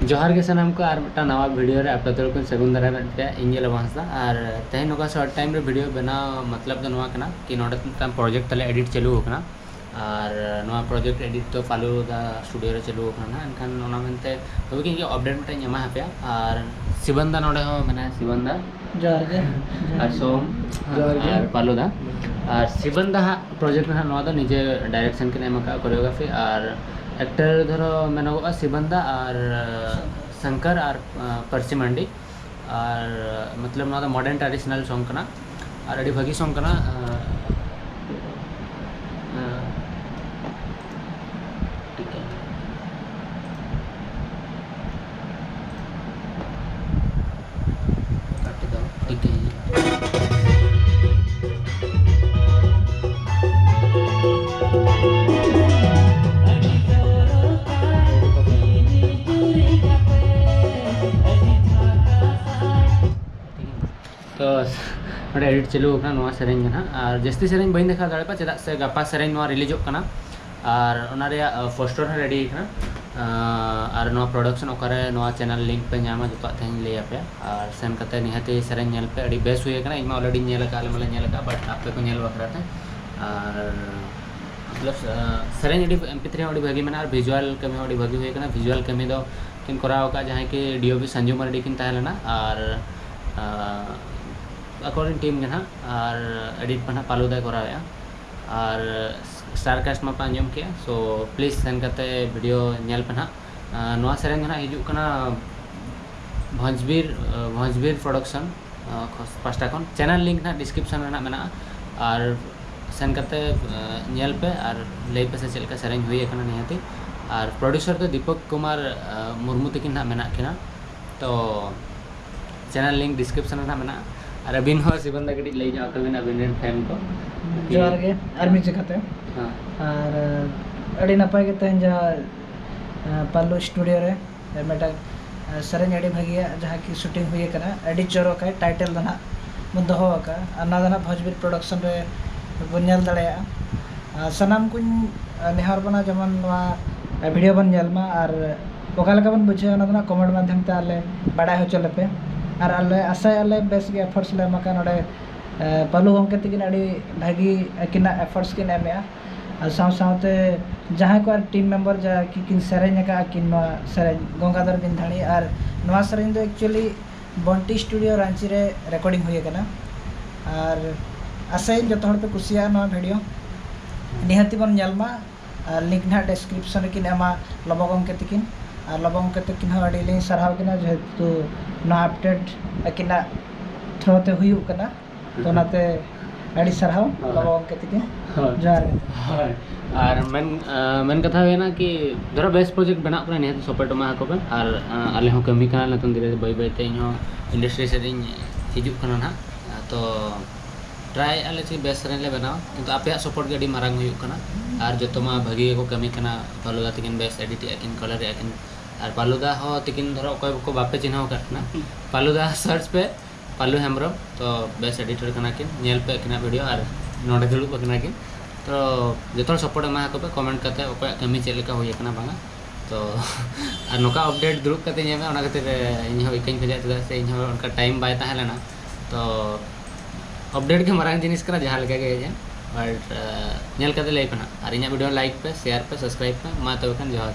जोहार के सनाम को मिट्टा नवा वीडियो रे आप को सगुन दारा पे इंजल भाषा और तेहन नोका शॉर्ट टाइम रे वीडियो बना मतलब नवा कना कि नोडे प्रोजेक्ट तले एडिट चालू होकना और नवा प्रोजेक्ट एडिट तो फालू दा स्टूडियो रे चालू होकना एनखान ओना मेनते तबे कि अपडेट मिट्टा एमा हापया और सिबंदा नोडे हो माने सिबंदा जोहार के और सोम और पालू दा और सिबंदा प्रोजेक्ट ना नवा दा निजे डायरेक्शन के एमका कोरियोग्राफी और एक्टर धरो मेनोगा सिबंदा और शंकर और परसी मंडी और मतलब ना मॉडर्न ट्रेडिशनल सॉन्ग कना और अड़ी भगी सॉन्ग कना ठीक है काट दो ठीक है तो नोडे एडिट चालू होना नवा सेरेंज ना और जस्ती सेरेंज बइन देखा दाड़े पा चेदा से गपा सेरेंज नवा रिलीजोग कना और ओना रे पोस्टर है रेडी कना और नवा प्रोडक्शन ओकरे नवा चैनल लिंक पे नामा जतो तेन ले पे और सेन कते निहते सेरेंज नेल पे अड़ी बेस हुए कना इमा ऑलरेडी नेल का आले नेल का बट आप पे को नेल वखराते और मतलब सेरेंज अड़ी MP3 अड़ी भागी मना और विजुअल कमी अड़ी भागी हुए कना विजुअल कमी दो किन कराव का जहां के DOP संजू मरडी किन ताहलेना और अकॉर्डिंग टीम के ना और एडिट पना पालूदा कराया और स्टारकास्ट में पांजम के सो प्लीज सेंड करते वीडियो नेल पे ना नवा सेरेंज ना हिजू कना भंजबीर प्रोडक्शन पास्टा कौन चैनल लिंक ना डिस्क्रिप्शन में मेना और सेंड करते नेल पे और ले पे से चलका सेरेंज हुई कना निहती और प्रोड्यूसर तो दीपक कुमार मुर्मू तकिन ना मेना किना तो चैनल लिंक डिस्क्रिप्शन में मेना और अबिन हो सिबंदा कटी ले जाओ कबिन अबिन फैन को जोहार के आर्मी चिकाते हां और अड़ी नपाय के तहन जा पालू स्टूडियो रे मेटा सरेंज अड़ी भागिया जहां की शूटिंग हुई कना अड़ी चोरो का टाइटल दना मन दोहो का अना दना भोजबीर प्रोडक्शन रे बन्याल दड़या सनाम कुन नेहर बना जमन वीडियो बन नेलमा और ओका लगा बन बुझे ओना दना कमेंट माध्यम ते आले बड़ा हो चले पे और आले आशा आले बेस के एफर्ट्स ले मका नोडे पालू गमके तकिन अड़ी भागी किना एफर्ट्स किन एमया और साथे जहां को टीम मेंबर जा कि किन सेरेंज का किन सेरेंज गंगाधर बिंधाणी और नवा सेरेंज दो एक्चुअली बंटी स्टूडियो रांची रे रिकॉर्डिंग हुई कना और आशा जतो हर पे कुसिया नवा वीडियो निहति बन नेलमा लिंक ना डिस्क्रिप्शन किन एमा लबो गमके तकिन और लबों के तकिन अड़ी लिंग सरहाव किना जेहेतु ना अपडेट किना थ्रोते हुई कना तो नाते अड़ी सरहाव लबों के तकिन जोहार और मन कथा है ना कि धरो बेस्ट प्रोजेक्ट बना पर निहत सपोर्ट मा को और आले हो कमी का नतन धीरे बाय बाय ते इहो इंडस्ट्री से दिन हिजु कना ना तो ट्राई आले ची बेस्ट रे ले बनाओ किंतु आपे सपोर्ट के अड़ी मारंग हुई कना और जतो मा भागी को कमी कना पालुदा तकिन बेस्ट एडिट याकिन कलर याकिन और पालुदा हो तकिन धरो कोई को बापे चिन्ह करना पालुदा सर्च पे पालू हेम्ब्रम तो बेस्ट एडिटर कना किन नेल पे किना वीडियो और नोडे दुलुब कना किन तो जतो सपोर्ट मा को पे कमेंट करते ओको कमी चलेका हुई कना बांगा तो और नोका अपडेट दुलुब करते नेमे ओना खातिर इन हो इकन खजा चदा से इन हो उनका टाइम बाय ताहेलेना तो अपडेट के मारंग जिनिस कना जहां लगे गए बट नेल करते ले पना और इन वीडियो लाइक पे शेयर पे सब्सक्राइब पे मा तो जोहार।